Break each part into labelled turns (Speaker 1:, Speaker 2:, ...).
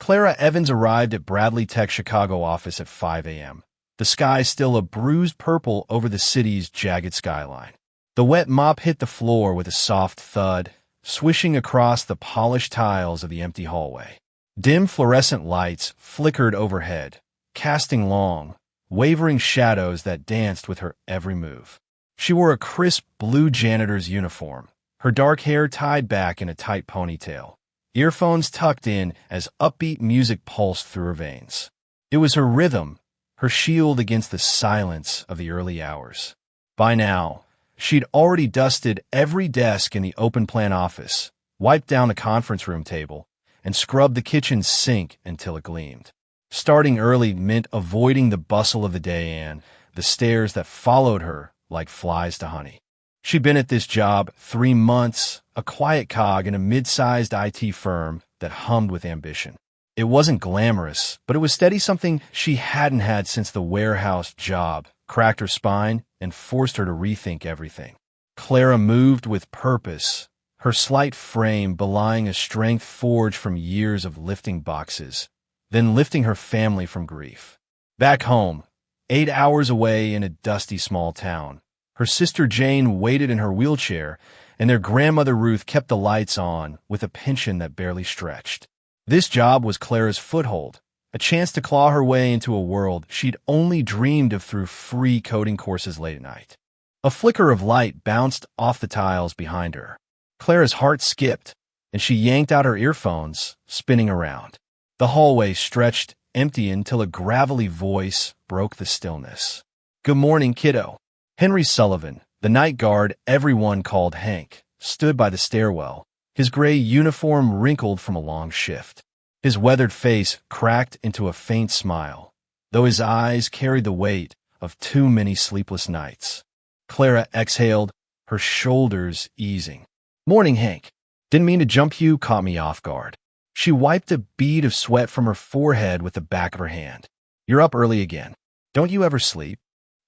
Speaker 1: Clara Evans arrived at Bradley Tech Chicago office at 5 a.m., the sky still a bruised purple over the city's jagged skyline. The wet mop hit the floor with a soft thud, swishing across the polished tiles of the empty hallway. Dim fluorescent lights flickered overhead, casting long, wavering shadows that danced with her every move. She wore a crisp blue janitor's uniform, her dark hair tied back in a tight ponytail, earphones tucked in as upbeat music pulsed through her veins. It was her rhythm, her shield against the silence of the early hours. By now, she'd already dusted every desk in the open-plan office, wiped down the conference room table, and scrubbed the kitchen sink until it gleamed. Starting early meant avoiding the bustle of the day and the stares that followed her like flies to honey. She'd been at this job 3 months, a quiet cog in a mid-sized IT firm that hummed with ambition. It wasn't glamorous, but it was steady, something she hadn't had since the warehouse job cracked her spine and forced her to rethink everything. Clara moved with purpose, her slight frame belying a strength forged from years of lifting boxes, then lifting her family from grief. Back home, 8 hours away in a dusty small town, her sister Jane waited in her wheelchair, and their grandmother Ruth kept the lights on with a pension that barely stretched. This job was Clara's foothold, a chance to claw her way into a world she'd only dreamed of through free coding courses late at night. A flicker of light bounced off the tiles behind her. Clara's heart skipped, and she yanked out her earphones, spinning around. The hallway stretched empty until a gravelly voice broke the stillness. "Good morning, kiddo." Henry Sullivan, the night guard everyone called Hank, stood by the stairwell, his gray uniform wrinkled from a long shift. His weathered face cracked into a faint smile, though his eyes carried the weight of too many sleepless nights. Clara exhaled, her shoulders easing. "Morning, Hank. Didn't mean to jump you, caught me off guard." She wiped a bead of sweat from her forehead with the back of her hand. "You're up early again. Don't you ever sleep?"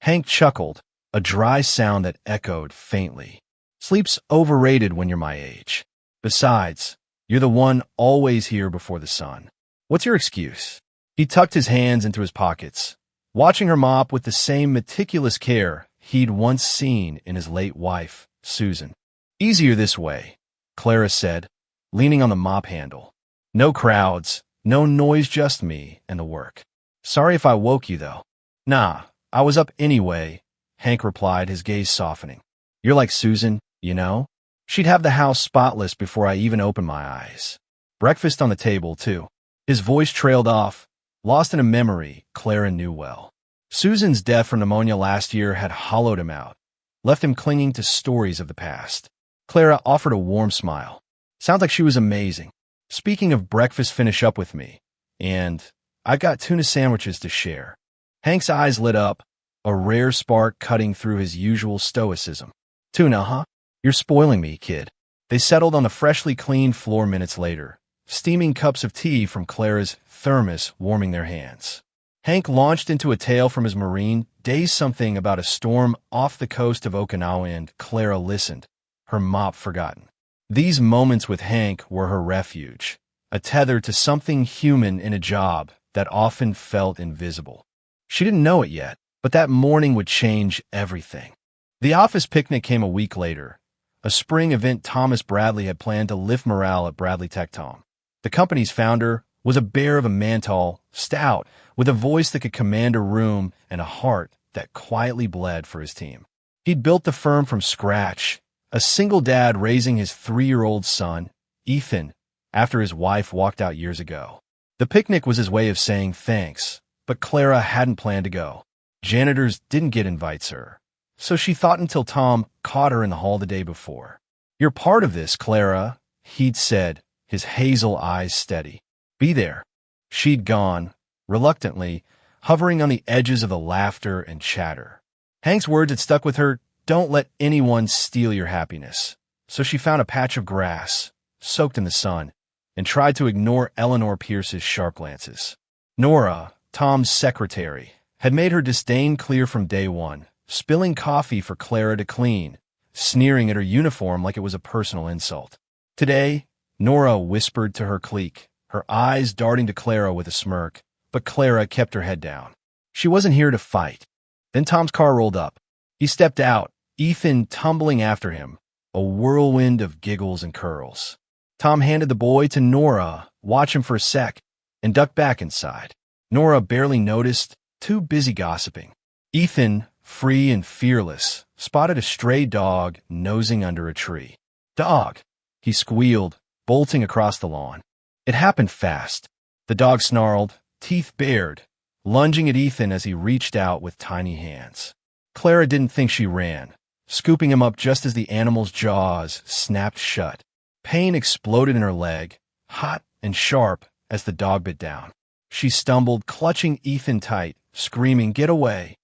Speaker 1: Hank chuckled, a dry sound that echoed faintly. "Sleep's overrated when you're my age. Besides, you're the one always here before the sun. What's your excuse?" He tucked his hands into his pockets, watching her mop with the same meticulous care he'd once seen in his late wife, Susan. "Easier this way," Clara said, leaning on the mop handle. "No crowds, no noise, just me and the work. Sorry if I woke you, though." "Nah, I was up anyway," Hank replied, his gaze softening. "You're like Susan, you know? She'd have the house spotless before I even opened my eyes. Breakfast on the table, too." His voice trailed off, lost in a memory Clara knew well. Susan's death from pneumonia last year had hollowed him out, left him clinging to stories of the past. Clara offered a warm smile. "Sounds like she was amazing. Speaking of breakfast, finish up with me. And I've got tuna sandwiches to share." Hank's eyes lit up, a rare spark cutting through his usual stoicism. "Tuna, huh? You're spoiling me, kid." They settled on the freshly cleaned floor minutes later, steaming cups of tea from Clara's thermos warming their hands. Hank launched into a tale from his Marine days, something about a storm off the coast of Okinawa, and Clara listened, her mop forgotten. These moments with Hank were her refuge, a tether to something human in a job that often felt invisible. She didn't know it yet, but that morning would change everything. The office picnic came a week later, a spring event Thomas Bradley had planned to lift morale at Bradley Tech Tom. The company's founder was a bear of a man, tall, stout, with a voice that could command a room and a heart that quietly bled for his team. He'd built the firm from scratch, a single dad raising his 3-year-old son, Ethan, after his wife walked out years ago. The picnic was his way of saying thanks, but Clara hadn't planned to go. Janitors didn't get invites her, so she thought until Tom caught her in the hall the day before. "You're part of this, Clara," he'd said, his hazel eyes steady. "Be there." She'd gone, reluctantly, hovering on the edges of the laughter and chatter. Hank's words had stuck with her, "Don't let anyone steal your happiness." So she found a patch of grass, soaked in the sun, and tried to ignore Eleanor Pierce's sharp glances. Nora, Tom's secretary, had made her disdain clear from day one, spilling coffee for Clara to clean, sneering at her uniform like it was a personal insult. Today, Nora whispered to her clique, her eyes darting to Clara with a smirk, but Clara kept her head down. She wasn't here to fight. Then Tom's car rolled up. He stepped out, Ethan tumbling after him, a whirlwind of giggles and curls. Tom handed the boy to Nora, watched him for a sec, and ducked back inside. Nora barely noticed, too busy gossiping. Ethan, free and fearless, spotted a stray dog nosing under a tree. "Dog!" he squealed, bolting across the lawn. It happened fast. The dog snarled, teeth bared, lunging at Ethan as he reached out with tiny hands. Clara didn't think she ran, scooping him up just as the animal's jaws snapped shut. Pain exploded in her leg, hot and sharp as the dog bit down. She stumbled, clutching Ethan tight, screaming, "Get away!"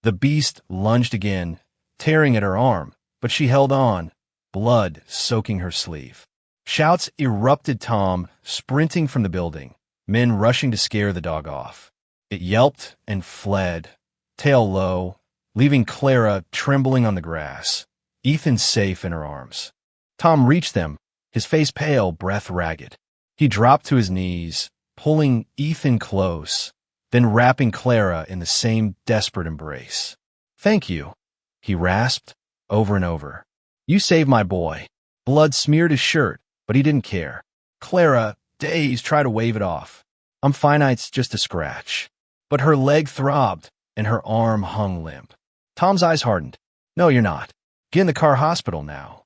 Speaker 1: The beast lunged again, tearing at her arm, but she held on, blood soaking her sleeve. Shouts erupted. Tom, sprinting from the building, men rushing to scare the dog off. It yelped and fled, tail low, leaving Clara trembling on the grass, Ethan safe in her arms. Tom reached them, his face pale, breath ragged. He dropped to his knees, pulling Ethan close, then wrapping Clara in the same desperate embrace. "Thank you," he rasped, over and over. "You saved my boy." Blood smeared his shirt, but he didn't care. Clara, dazed, tried to wave it off. "I'm fine, it's just a scratch." But her leg throbbed, and her arm hung limp. Tom's eyes hardened. "No, you're not. Get in the car, hospital now."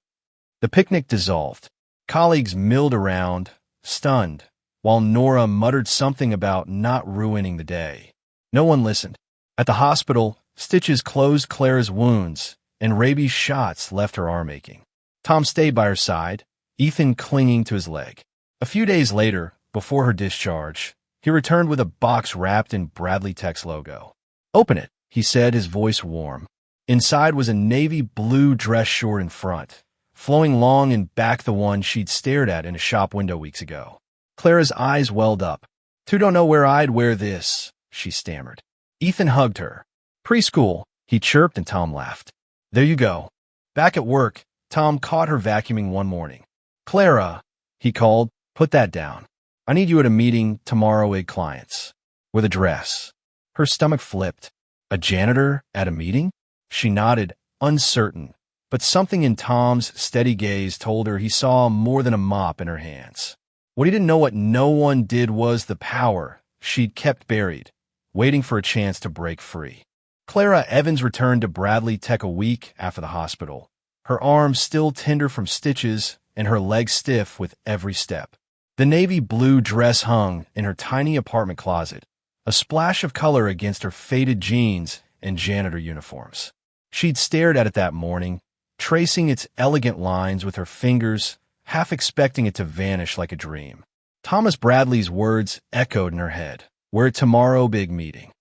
Speaker 1: The picnic dissolved. Colleagues milled around, stunned, while Nora muttered something about not ruining the day. No one listened. At the hospital, stitches closed Clara's wounds, and rabies shots left her arm aching. Tom stayed by her side, Ethan clinging to his leg. A few days later, before her discharge, he returned with a box wrapped in Bradley Tech's logo. "Open it," he said, his voice warm. Inside was a navy blue dress short in front, flowing long and back, the one she'd stared at in a shop window weeks ago. Clara's eyes welled up. "You don't know where I'd wear this," she stammered. Ethan hugged her. "Preschool," he chirped, and Tom laughed. "There you go." Back at work, Tom caught her vacuuming one morning. "Clara," he called, "put that down. I need you at a meeting tomorrow with clients." With a dress. Her stomach flipped. A janitor at a meeting? She nodded, uncertain, but something in Tom's steady gaze told her he saw more than a mop in her hands. What he didn't know, what no one did, was the power she'd kept buried, waiting for a chance to break free. Clara Evans returned to Bradley Tech a week after the hospital, her arm still tender from stitches and her legs stiff with every step. The navy blue dress hung in her tiny apartment closet, a splash of color against her faded jeans and janitor uniforms. She'd stared at it that morning, tracing its elegant lines with her fingers, half expecting it to vanish like a dream. Thomas Bradley's words echoed in her head. "We're at tomorrow big meeting."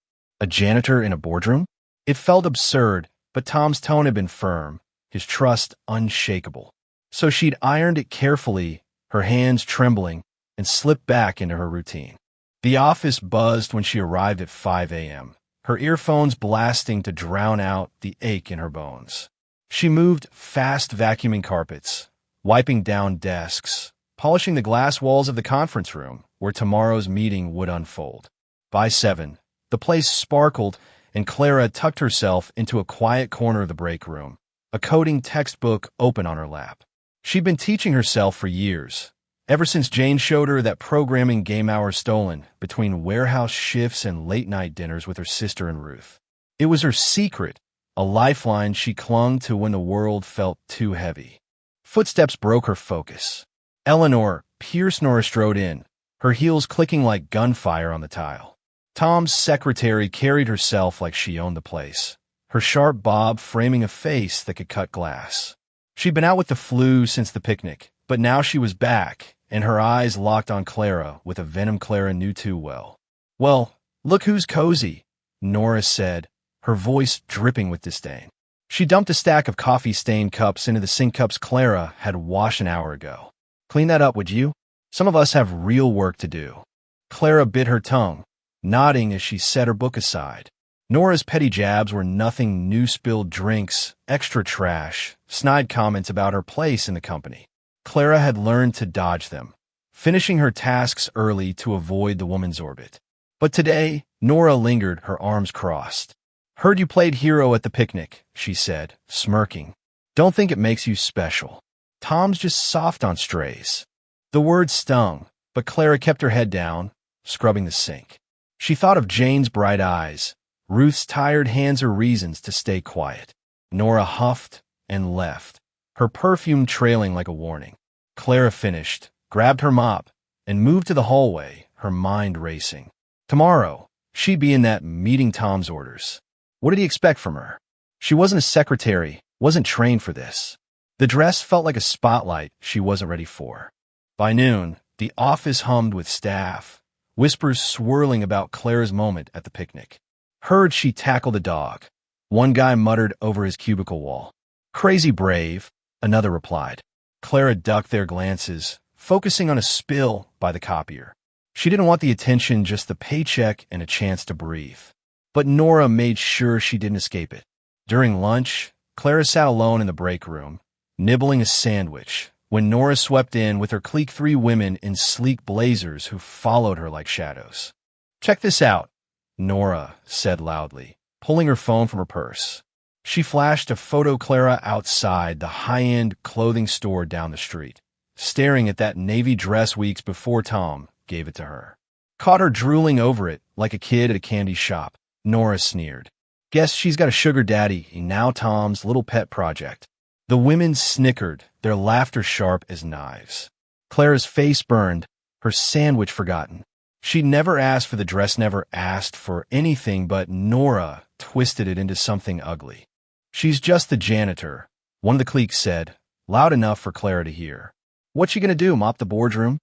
Speaker 1: A janitor in a boardroom? It felt absurd, but Tom's tone had been firm, his trust unshakable. So she'd ironed it carefully, her hands trembling, and slipped back into her routine. The office buzzed when she arrived at 5 a.m., her earphones blasting to drown out the ache in her bones. She moved fast, vacuuming carpets, wiping down desks, polishing the glass walls of the conference room where tomorrow's meeting would unfold. By 7, the place sparkled, and Clara tucked herself into a quiet corner of the break room, a coding textbook open on her lap. She'd been teaching herself for years, ever since Jane showed her that programming game hour stolen between warehouse shifts and late-night dinners with her sister and Ruth. It was her secret, a lifeline she clung to when the world felt too heavy. Footsteps broke her focus. Eleanor Pierce Nora strode in, her heels clicking like gunfire on the tile. Tom's secretary carried herself like she owned the place, her sharp bob framing a face that could cut glass. She'd been out with the flu since the picnic, but now she was back, and her eyes locked on Clara with a venom Clara knew too well. "Well, look who's cozy," Nora said, her voice dripping with disdain. She dumped a stack of coffee-stained cups into the sink cups Clara had washed an hour ago. "Clean that up, would you? Some of us have real work to do." Clara bit her tongue, nodding as she set her book aside. Nora's petty jabs were nothing new: spilled drinks, extra trash, snide comments about her place in the company. Clara had learned to dodge them, finishing her tasks early to avoid the woman's orbit. But today, Nora lingered, her arms crossed. "Heard you played hero at the picnic," she said, smirking. "Don't think it makes you special. Tom's just soft on strays." The words stung, but Clara kept her head down, scrubbing the sink. She thought of Jane's bright eyes, Ruth's tired hands, or reasons to stay quiet. Nora huffed and left, her perfume trailing like a warning. Clara finished, grabbed her mop, and moved to the hallway, her mind racing. Tomorrow, she'd be in that meeting Tom's orders. What did he expect from her? She wasn't a secretary, wasn't trained for this. The dress felt like a spotlight she wasn't ready for. By noon, the office hummed with staff, whispers swirling about Clara's moment at the picnic. Heard she tackled a dog. One guy muttered over his cubicle wall. "Crazy brave," another replied. Clara ducked their glances, focusing on a spill by the copier. She didn't want the attention, just the paycheck and a chance to breathe. But Nora made sure she didn't escape it. During lunch, Clara sat alone in the break room, nibbling a sandwich, when Nora swept in with her clique, 3 women in sleek blazers who followed her like shadows. "Check this out," Nora said loudly, pulling her phone from her purse. She flashed a photo Clara outside the high-end clothing store down the street, staring at that navy dress weeks before Tom gave it to her. Caught her drooling over it like a kid at a candy shop, Nora sneered. "Guess she's got a sugar daddy, now Tom's little pet project." The women snickered, their laughter sharp as knives. Clara's face burned, her sandwich forgotten. She'd never asked for the dress, never asked for anything, but Nora twisted it into something ugly. "She's just the janitor," one of the clique said, loud enough for Clara to hear. "What's she gonna do, mop the boardroom?"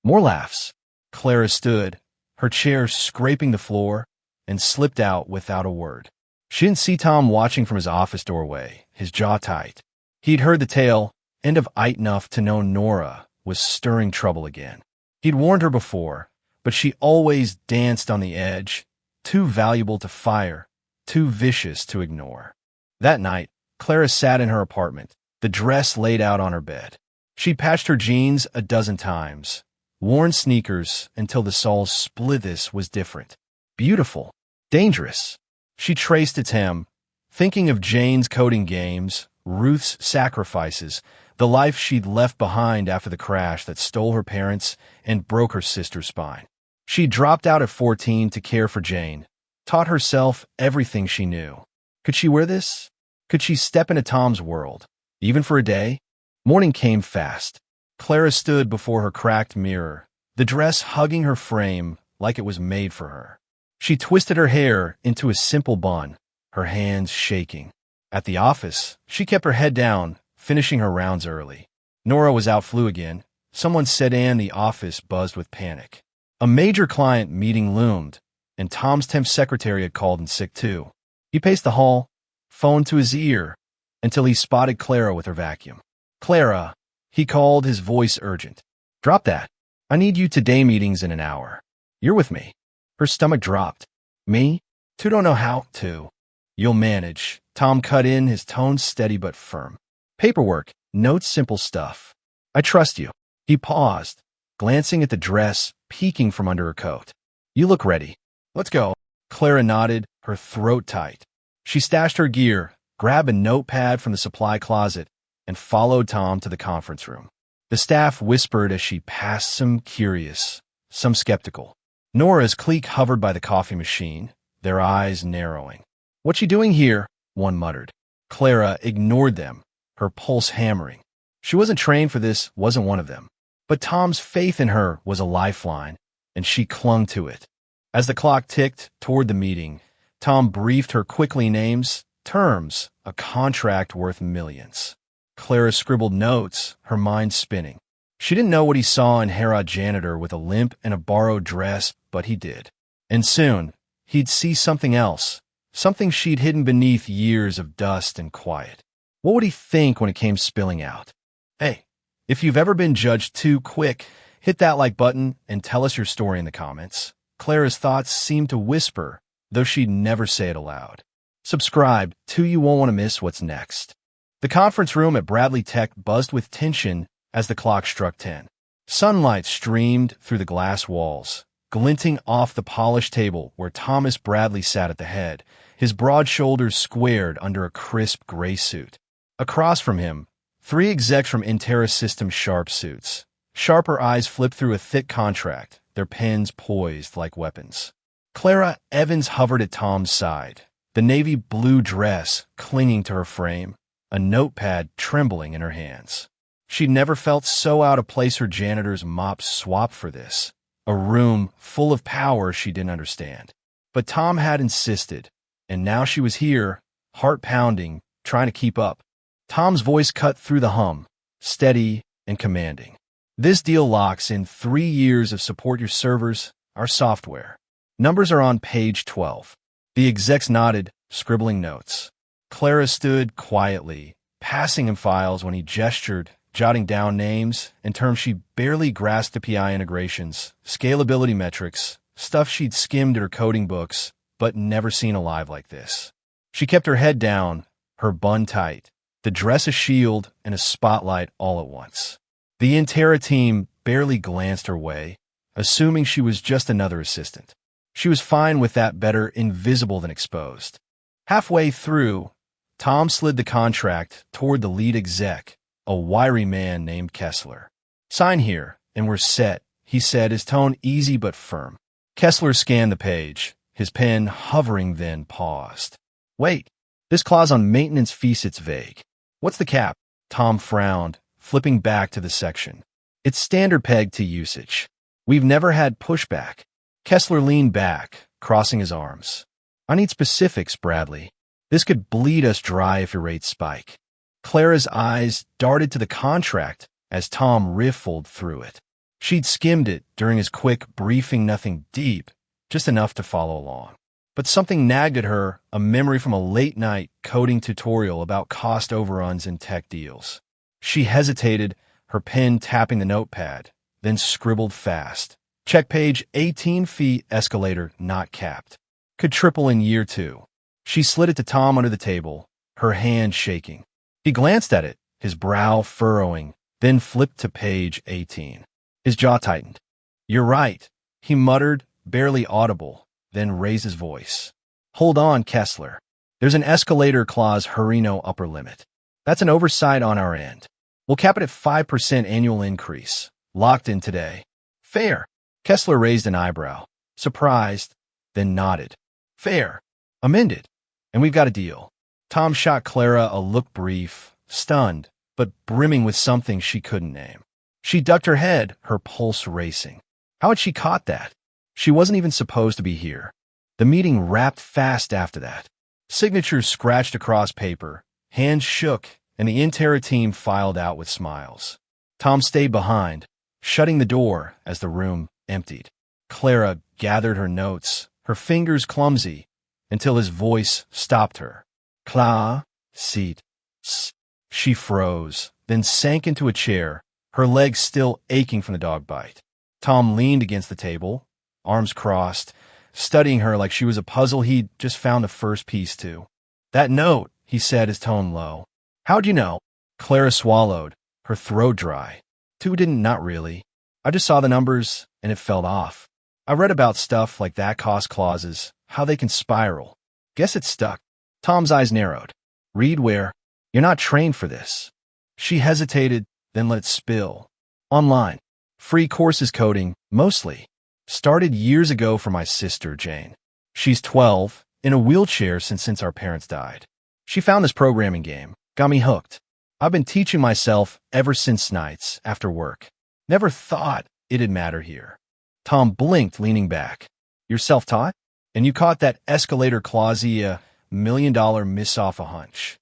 Speaker 1: More laughs. Clara stood, her chair scraping the floor, and slipped out without a word. She didn't see Tom watching from his office doorway, his jaw tight. He'd heard the tale, and of it enough to know Nora was stirring trouble again. He'd warned her before, but she always danced on the edge, too valuable to fire, too vicious to ignore. That night, Clara sat in her apartment, the dress laid out on her bed. She'd patched her jeans a dozen times, worn sneakers until the sole's split. This was different. Beautiful. Dangerous. She traced its hem, thinking of Jane's coding games, Ruth's sacrifices, the life she'd left behind after the crash that stole her parents and broke her sister's spine. She dropped out at 14 to care for Jane, taught herself everything she knew. Could she wear this? Could she step into Tom's world, even for a day? Morning came fast. Clara stood before her cracked mirror, the dress hugging her frame like it was made for her. She twisted her hair into a simple bun, her hands shaking. At the office, she kept her head down, finishing her rounds early. Nora was out flu again. Someone said, and the office buzzed with panic. A major client meeting loomed, and Tom's temp secretary had called in sick too. He paced the hall, phone to his ear, until he spotted Clara with her vacuum. "Clara," he called, his voice urgent. "Drop that. I need you today, meetings in an hour. You're with me." Her stomach dropped. "Me? Too don't know how to." "You'll manage." Tom cut in, his tone steady but firm. "Paperwork, notes, simple stuff. I trust you." He paused, glancing at the dress peeking from under her coat. "You look ready. Let's go." Clara nodded, her throat tight. She stashed her gear, grabbed a notepad from the supply closet, and followed Tom to the conference room. The staff whispered as she passed, some curious, some skeptical. Nora's clique hovered by the coffee machine, their eyes narrowing. "What's she doing here?" one muttered. Clara ignored them, her pulse hammering. She wasn't trained for this, wasn't one of them. But Tom's faith in her was a lifeline, and she clung to it. As the clock ticked toward the meeting, Tom briefed her quickly, names, terms, a contract worth millions. Clara scribbled notes, her mind spinning. She didn't know what he saw in Janitor with a limp and a borrowed dress, but he did. And soon, he'd see something else, something she'd hidden beneath years of dust and quiet. What would he think when it came spilling out? Hey, if you've ever been judged too quick, hit that like button and tell us your story in the comments. Clara's thoughts seemed to whisper, though she'd never say it aloud. Subscribe, too, you won't want to miss what's next. The conference room at Bradley Tech buzzed with tension as the clock struck 10. Sunlight streamed through the glass walls, glinting off the polished table where Thomas Bradley sat at the head, his broad shoulders squared under a crisp gray suit. Across from him, 3 execs from Inter-System sharp suits. Sharper eyes flipped through a thick contract, their pens poised like weapons. Clara Evans hovered at Tom's side, the navy blue dress clinging to her frame, a notepad trembling in her hands. She'd never felt so out of place her janitor's mop swapped for this, a room full of power she didn't understand. But Tom had insisted, and now she was here, heart pounding, trying to keep up. Tom's voice cut through the hum, steady and commanding. This deal locks in 3 years of support your servers, our software. Numbers are on page 12. The execs nodded, scribbling notes. Clara stood quietly, passing him files when he gestured, jotting down names and terms she barely grasped: API integrations, scalability metrics, stuff she'd skimmed at her coding books, but never seen alive like this. She kept her head down, her bun tight, the dress a shield and a spotlight all at once. The Intera team barely glanced her way, assuming she was just another assistant. She was fine with that, better invisible than exposed. Halfway through, Tom slid the contract toward the lead exec, a wiry man named Kessler. "Sign here, and we're set," he said, his tone easy but firm. Kessler scanned the page, his pen hovering, then paused. "Wait, this clause on maintenance fees, it's vague. What's the cap?" Tom frowned, flipping back to the section. "It's standard pegged to usage. We've never had pushback." Kessler leaned back, crossing his arms. "I need specifics, Bradley. This could bleed us dry if your rates spike." Clara's eyes darted to the contract as Tom riffled through it. She'd skimmed it during his quick briefing, nothing deep, just enough to follow along. But something nagged at her, a memory from a late-night coding tutorial about cost overruns in tech deals. She hesitated, her pen tapping the notepad, then scribbled fast. "Check page 18, fee escalator not capped. Could triple in year 2. She slid it to Tom under the table, her hand shaking. He glanced at it, his brow furrowing, then flipped to page 18. His jaw tightened. "You're right," he muttered, barely audible, then raised his voice. "Hold on, Kessler. There's an escalator clause, Hurino upper limit. That's an oversight on our end. We'll cap it at 5% annual increase. Locked in today." "Fair." Kessler raised an eyebrow, surprised, then nodded. "Fair. Amended. And we've got a deal." Tom shot Clara a look, brief, stunned, but brimming with something she couldn't name. She ducked her head, her pulse racing. How had she caught that? She wasn't even supposed to be here. The meeting wrapped fast after that. Signatures scratched across paper, hands shook, and the Intera team filed out with smiles. Tom stayed behind, shutting the door as the room emptied. Clara gathered her notes, her fingers clumsy, until his voice stopped her. "Cla, seat, s." She froze, then sank into a chair, her legs still aching from the dog bite. Tom leaned against the table, arms crossed, studying her like she was a puzzle he'd just found the first piece to. "That note," he said, his tone low. "How'd you know?" Clara swallowed, her throat dry. "Two didn't, not really. I just saw the numbers, and it felt off. I read about stuff like that, cost clauses, how they can spiral. Guess it stuck." Tom's eyes narrowed. "Read where? You're not trained for this." She hesitated, then let it spill. "Online. Free courses, coding, mostly. Started years ago for my sister, Jane. She's 12, in a wheelchair since our parents died. She found this programming game, got me hooked. I've been teaching myself ever since nights, after work. Never thought it'd matter here." Tom blinked, leaning back. "You're self-taught? And you caught that escalator clause, $1 million miss off a hunch?"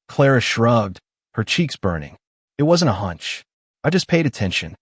Speaker 1: Clara shrugged, her cheeks burning. "It wasn't a hunch. I just paid attention."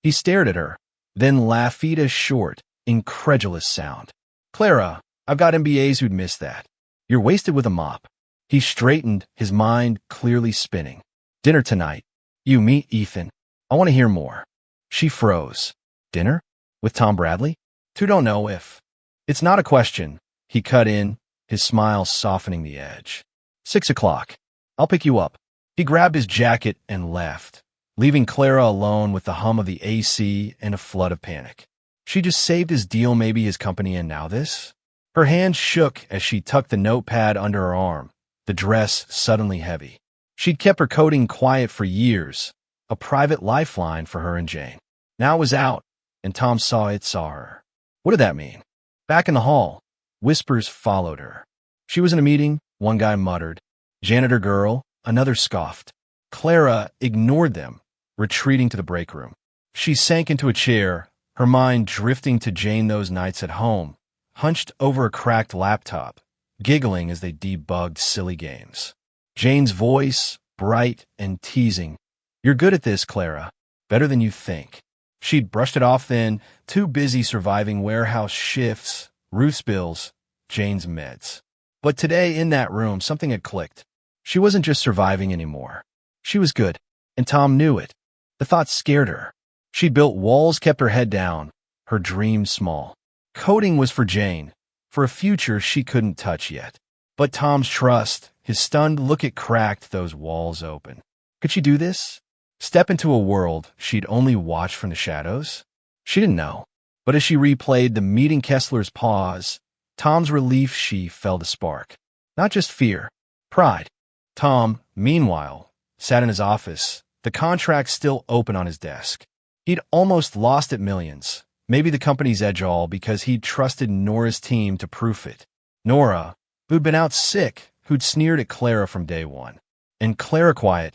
Speaker 1: He stared at her, then laughed a short, incredulous sound. "Clara, I've got MBAs who'd miss that. You're wasted with a mop." He straightened, his mind clearly spinning. "Dinner tonight. You meet Ethan. I want to hear more." She froze. "Dinner? With Tom Bradley? Two don't know if." "It's not a question," he cut in, his smile softening the edge. 6 o'clock. I'll pick you up." He grabbed his jacket and left, leaving Clara alone with the hum of the AC and a flood of panic. She just saved his deal, maybe his company, and now this? Her hand shook as she tucked the notepad under her arm, the dress suddenly heavy. She'd kept her coding quiet for years, a private lifeline for her and Jane. Now it was out, and Tom saw her. What did that mean? Back in the hall, whispers followed her. She was in a meeting, one guy muttered. Janitor girl, another scoffed. Clara ignored them, retreating to the break room. She sank into a chair, her mind drifting to Jane those nights at home, hunched over a cracked laptop, giggling as they debugged silly games. Jane's voice, bright and teasing. You're good at this, Clara. Better than you think. She'd brushed it off then, too busy surviving warehouse shifts, roof spills, Jane's meds. But today in that room, something had clicked. She wasn't just surviving anymore. She was good, and Tom knew it. The thought scared her. She'd built walls, kept her head down, her dreams small. Coding was for Jane, for a future she couldn't touch yet. But Tom's trust, his stunned look at cracked those walls open. Could she do this? Step into a world she'd only watched from the shadows? She didn't know. But as she replayed the meeting Kessler's pause, Tom's relief she felt a spark. Not just fear, pride. Tom, meanwhile, sat in his office, the contract still open on his desk. He'd almost lost at millions, maybe the company's edge all because he'd trusted Nora's team to proof it. Nora, who'd been out sick, who'd sneered at Clara from day one. And Clara quiet,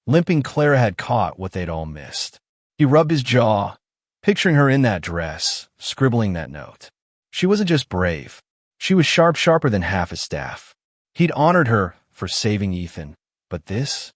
Speaker 1: limping. Clara had caught what they'd all missed. He rubbed his jaw, picturing her in that dress, scribbling that note. She wasn't just brave. She was sharper than half his staff. He'd honored her for saving Ethan. But this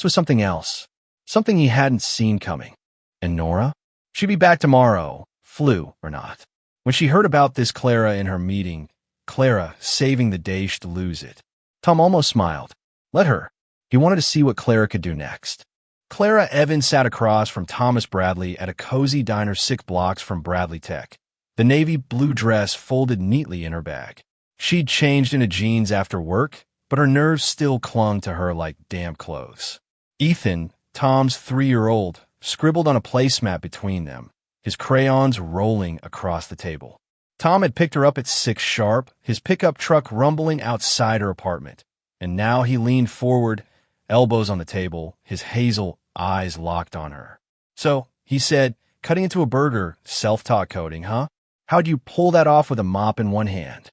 Speaker 1: was something else. Something he hadn't seen coming. And Nora? She'd be back tomorrow, flu or not. When she heard about this Clara in her meeting, Clara saving the day she'd lose it. Tom almost smiled. Let her. He wanted to see what Clara could do next. Clara Evans sat across from Thomas Bradley at a cozy diner 6 blocks from Bradley Tech, the navy blue dress folded neatly in her bag. She'd changed into jeans after work, but her nerves still clung to her like damp clothes. Ethan, Tom's 3-year-old, scribbled on a placemat between them, his crayons rolling across the table. Tom had picked her up at 6 sharp, his pickup truck rumbling outside her apartment, and now he leaned forward, elbows on the table, his hazel eyes locked on her. So, he said, cutting into a burger, self-taught coding, huh? How'd you pull that off with a mop in one hand?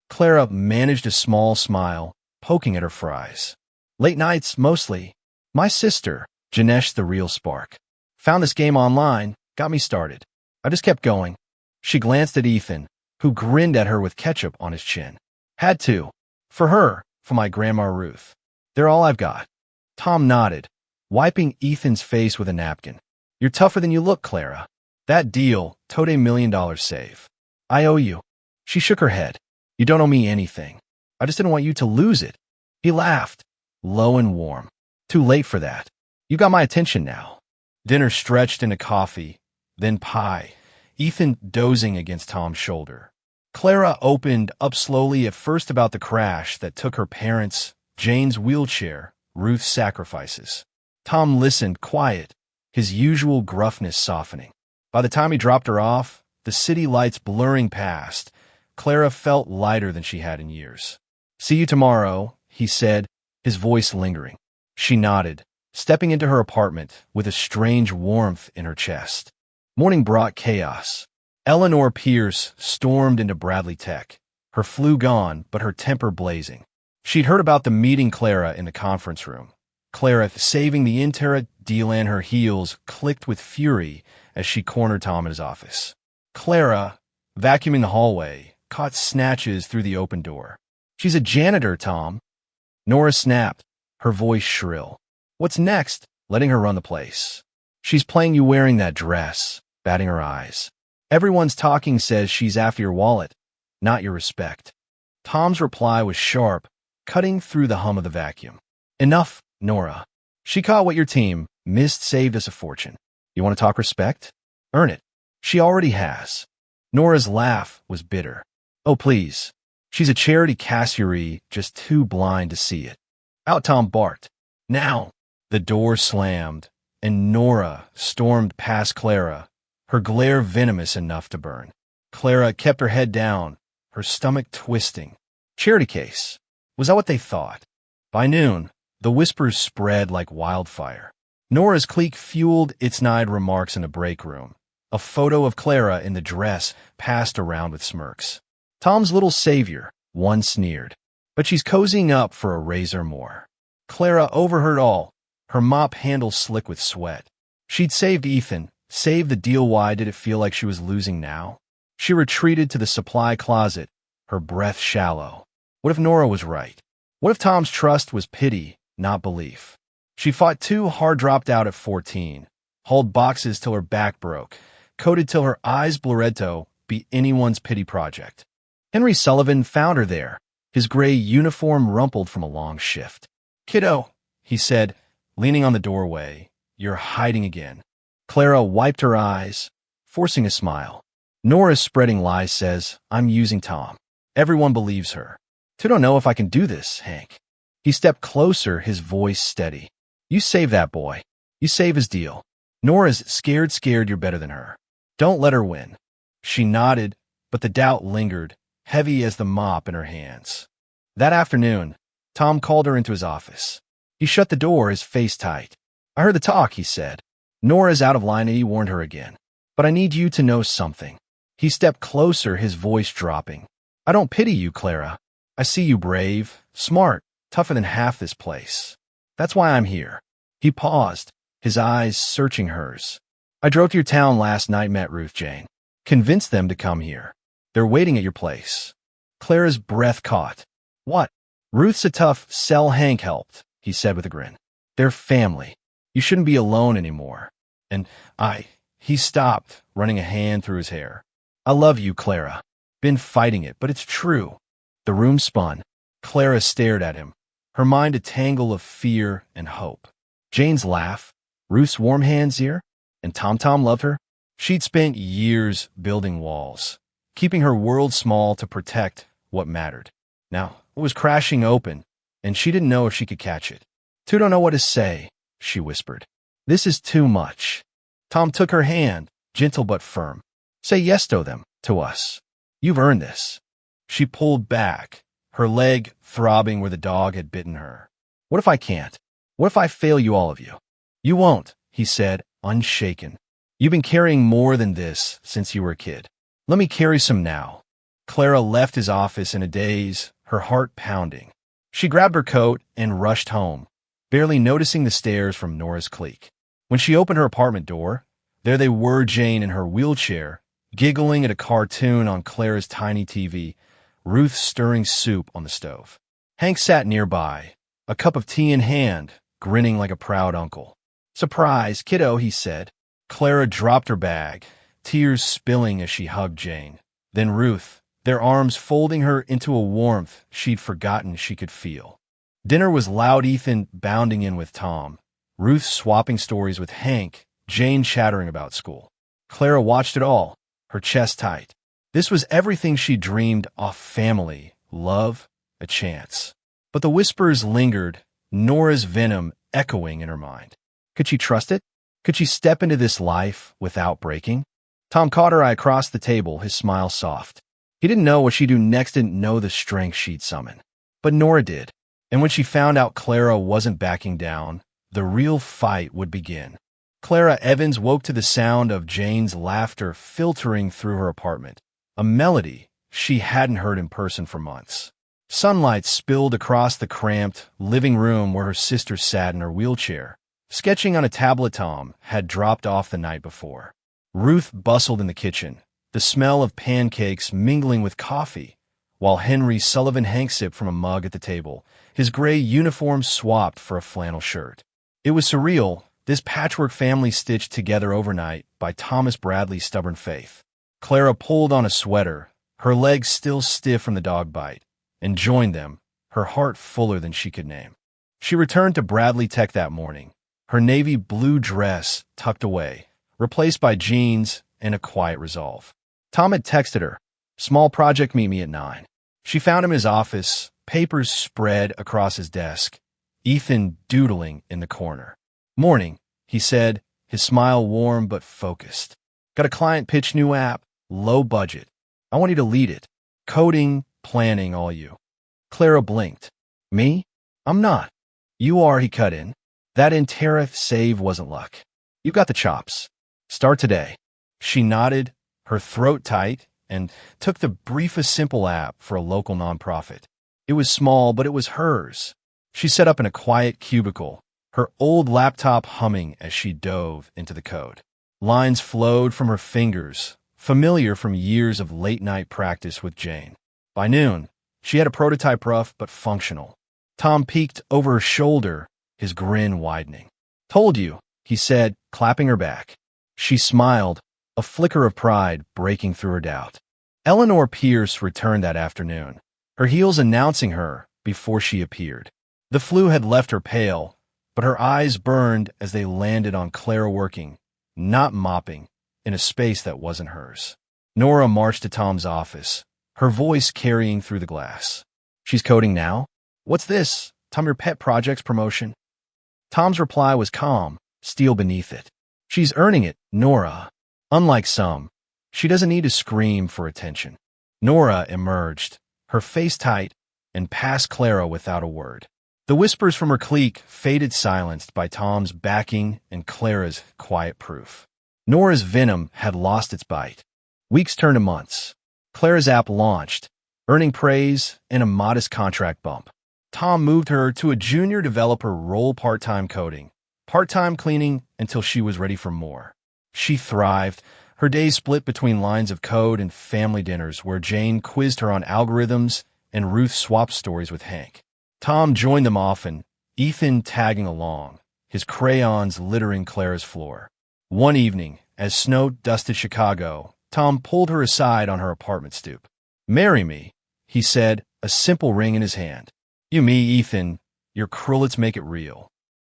Speaker 1: Clara managed a small smile, poking at her fries. Late nights, mostly. My sister, Janesh the real spark. Found this game online, got me started. I just kept going. She glanced at Ethan, who grinned at her with ketchup on his chin. Had to. For her, for my Grandma Ruth. They're all I've got. Tom nodded, wiping Ethan's face with a napkin. You're tougher than you look, Clara. That deal, tote $1 million save. I owe you. She shook her head. You don't owe me anything. I just didn't want you to lose it. He laughed, low and warm. Too late for that. You got my attention now. Dinner stretched into coffee, then pie, Ethan dozing against Tom's shoulder. Clara opened up slowly at first about the crash that took her parents, Jane's wheelchair, Ruth's sacrifices. Tom listened, quiet, his usual gruffness softening. By the time he dropped her off, the city lights blurring past, Clara felt lighter than she had in years. See you tomorrow, he said, his voice lingering. She nodded, stepping into her apartment with a strange warmth in her chest. Morning brought chaos. Eleanor Pierce stormed into Bradley Tech, her flu gone but her temper blazing. She'd heard about the meeting Clara in the conference room. Clara, saving the Intera deal, and her heels clicked with fury as she cornered Tom in his office. Clara, vacuuming the hallway, caught snatches through the open door. She's a janitor, Tom. Nora snapped, her voice shrill. What's next? Letting her run the place. She's playing you wearing that dress, batting her eyes. Everyone's talking says she's after your wallet, not your respect. Tom's reply was sharp, cutting through the hum of the vacuum. Enough, Nora. She caught what your team missed, saved us a fortune. You want to talk respect? Earn it. She already has. Nora's laugh was bitter. Oh, please. She's a charity cashier, just too blind to see it. Out Tom barked. Now. The door slammed, and Nora stormed past Clara, her glare venomous enough to burn. Clara kept her head down, her stomach twisting. Charity case. Was that what they thought? By noon, the whispers spread like wildfire. Nora's clique fueled its snide remarks in the break room. A photo of Clara in the dress passed around with smirks. Tom's little savior, one sneered. But she's cozying up for a razor more. Clara overheard all, her mop handle slick with sweat. She'd saved Ethan, saved the deal. Why did it feel like she was losing now? She retreated to the supply closet, her breath shallow. What if Nora was right? What if Tom's trust was pity, not belief? She fought too hard, dropped out at 14, hauled boxes till her back broke, coded till her eyes blurred to be anyone's pity project. Henry Sullivan found her there, his gray uniform rumpled from a long shift. "Kiddo," he said, leaning on the doorway, "you're hiding again." Clara wiped her eyes, forcing a smile. "Nora's spreading lies, says I'm using Tom. Everyone believes her. I don't know if I can do this, Hank." He stepped closer, his voice steady. "You save that boy. You save his deal. Nora's scared you're better than her. Don't let her win." She nodded, but the doubt lingered, heavy as the mop in her hands. That afternoon, Tom called her into his office. He shut the door, his face tight. "I heard the talk," he said. "Nora's out of line," and he warned her again. "But I need you to know something." He stepped closer, his voice dropping. "I don't pity you, Clara. I see you brave, smart, tougher than half this place. That's why I'm here." He paused, his eyes searching hers. "I drove to your town last night, met Ruth, Jane. Convinced them to come here. They're waiting at your place." Clara's breath caught. "What?" "Ruth's a tough sell. Hank helped," he said with a grin. "They're family. You shouldn't be alone anymore. And He stopped, running a hand through his hair. "I love you, Clara. Been fighting it, but it's true." The room spun. Clara stared at him, her mind a tangle of fear and hope. Jane's laugh, Ruth's warm hands here, and Tom loved her. She'd spent years building walls, keeping her world small to protect what mattered. Now it was crashing open, and she didn't know if she could catch it. "I don't know what to say," she whispered. "This is too much." Tom took her hand, gentle but firm. "Say yes to them, to us. You've earned this." She pulled back, her leg throbbing where the dog had bitten her. "What if I can't? What if I fail you, all of you?" "You won't," he said, unshaken. "You've been carrying more than this since you were a kid. Let me carry some now." Clara left his office in a daze, her heart pounding. She grabbed her coat and rushed home, barely noticing the stares from Nora's clique. When she opened her apartment door, there they were, Jane in her wheelchair, giggling at a cartoon on Clara's tiny TV, Ruth stirring soup on the stove. Hank sat nearby, a cup of tea in hand, grinning like a proud uncle. "Surprise, kiddo," he said. Clara dropped her bag, tears spilling as she hugged Jane. Then Ruth, their arms folding her into a warmth she'd forgotten she could feel. Dinner was loud, Ethan bounding in with Tom, Ruth swapping stories with Hank, Jane chattering about school. Clara watched it all, her chest tight. This was everything she dreamed of: family, love, a chance. But the whispers lingered, Nora's venom echoing in her mind. Could she trust it? Could she step into this life without breaking? Tom caught her eye across the table, his smile soft. He didn't know what she'd do next, didn't know the strength she'd summon. But Nora did. And when she found out Clara wasn't backing down, the real fight would begin. Clara Evans woke to the sound of Jane's laughter filtering through her apartment, a melody she hadn't heard in person for months. Sunlight spilled across the cramped living room where her sister sat in her wheelchair, sketching on a tablet Tom had dropped off the night before. Ruth bustled in the kitchen, the smell of pancakes mingling with coffee, while Henry Sullivan Hank sipped from a mug at the table, his gray uniform swapped for a flannel shirt. It was surreal, this patchwork family stitched together overnight by Thomas Bradley's stubborn faith. Clara pulled on a sweater, her legs still stiff from the dog bite, and joined them, her heart fuller than she could name. She returned to Bradley Tech that morning, her navy blue dress tucked away, replaced by jeans and a quiet resolve. Tom had texted her, "Small project, meet me at 9. She found him in his office, papers spread across his desk, Ethan doodling in the corner. "Morning," he said, his smile warm but focused. Got a client pitch new app, low budget. I want you to lead it. Coding, planning, all you. Clara blinked. Me? I'm not. You are, he cut in. That in-tariff save wasn't luck. You got the chops. Start today. She nodded, her throat tight, and took the briefest simple app for a local nonprofit. It was small, but it was hers. She set up in a quiet cubicle, her old laptop humming as she dove into the code. Lines flowed from her fingers, familiar from years of late-night practice with Jane. By noon, she had a prototype rough but functional. Tom peeked over her shoulder, his grin widening. Told you, he said, clapping her back. She smiled, a flicker of pride breaking through her doubt. Eleanor Pierce returned that afternoon, her heels announcing her before she appeared. The flu had left her pale, but her eyes burned as they landed on Clara working, not mopping, in a space that wasn't hers. Nora marched to Tom's office, her voice carrying through the glass. She's coding now? What's this? Tom, your pet project's promotion? Tom's reply was calm, steel beneath it. She's earning it, Nora. Unlike some, she doesn't need to scream for attention. Nora emerged, her face tight, and passed Clara without a word. The whispers from her clique faded silenced by Tom's backing and Clara's quiet proof. Nora's venom had lost its bite. Weeks turned to months. Clara's app launched, earning praise and a modest contract bump. Tom moved her to a junior developer role, part-time coding, part-time cleaning until she was ready for more. She thrived, her days split between lines of code and family dinners where Jane quizzed her on algorithms and Ruth swapped stories with Hank. Tom joined them often, Ethan tagging along, his crayons littering Clara's floor. One evening, as snow dusted Chicago, Tom pulled her aside on her apartment stoop. "Marry me," he said, a simple ring in his hand. "You me, Ethan. Your crullets make it real."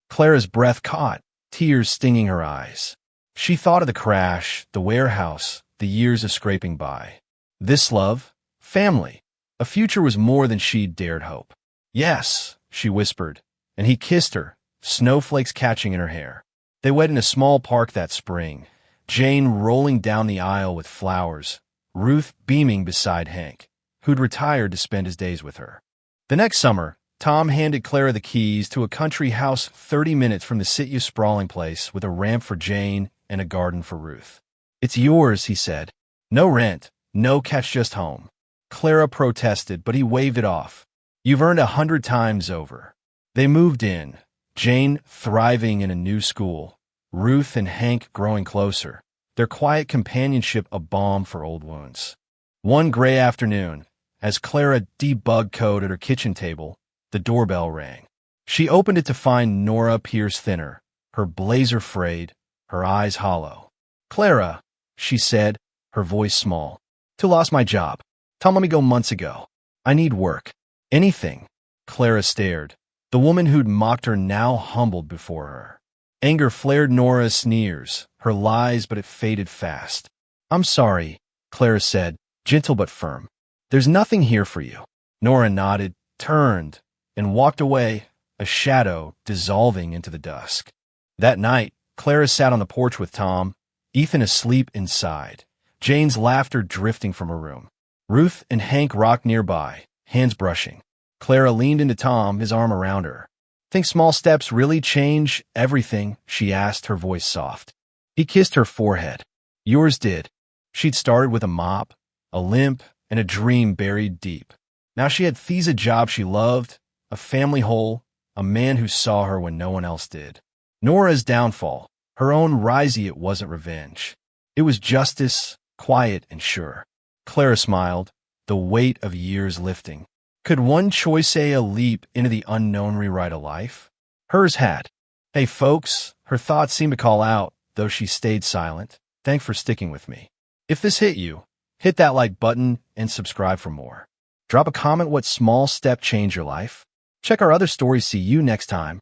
Speaker 1: Clara's breath caught, tears stinging her eyes. She thought of the crash, the warehouse, the years of scraping by. This love, family, a future was more than she'd dared hope. "Yes," she whispered, and he kissed her, snowflakes catching in her hair. They wed in a small park that spring, Jane rolling down the aisle with flowers, Ruth beaming beside Hank, who'd retired to spend his days with her. The next summer, Tom handed Clara the keys to a country house 30 minutes from the city sprawling place with a ramp for Jane and a garden for Ruth. "It's yours," he said. "No rent, no catch, just home." Clara protested, but he waved it off. "You've earned 100 times over." They moved in, Jane thriving in a new school, Ruth and Hank growing closer, their quiet companionship a balm for old wounds. One gray afternoon, as Clara debugged code at her kitchen table, the doorbell rang. She opened it to find Nora Pierce Thinner, her blazer frayed, her eyes hollow. "Clara," she said, her voice small. "To lost my job. Tom let me go months ago. I need work. Anything." Clara stared. The woman who'd mocked her now humbled before her. Anger flared Nora's sneers, her lies, but it faded fast. "I'm sorry," Clara said, gentle but firm. "There's nothing here for you." Nora nodded, turned, and walked away, a shadow dissolving into the dusk. That night, Clara sat on the porch with Tom, Ethan asleep inside, Jane's laughter drifting from her room. Ruth and Hank rocked nearby, hands brushing. Clara leaned into Tom, his arm around her. "Think small steps really change everything?" she asked, her voice soft. He kissed her forehead. "Yours did." She'd started with a mop, a limp, and a dream buried deep. Now she had a job she loved, a family whole, a man who saw her when no one else did. Nora's downfall, her own rising, it wasn't revenge. It was justice, quiet and sure. Clara smiled, the weight of years lifting. Could one choice a leap into the unknown rewrite a life? Hers had. "Hey folks," her thoughts seemed to call out, though she stayed silent. "Thanks for sticking with me. If this hit you, hit that like button and subscribe for more. Drop a comment what small step changed your life. Check our other stories. See you next time.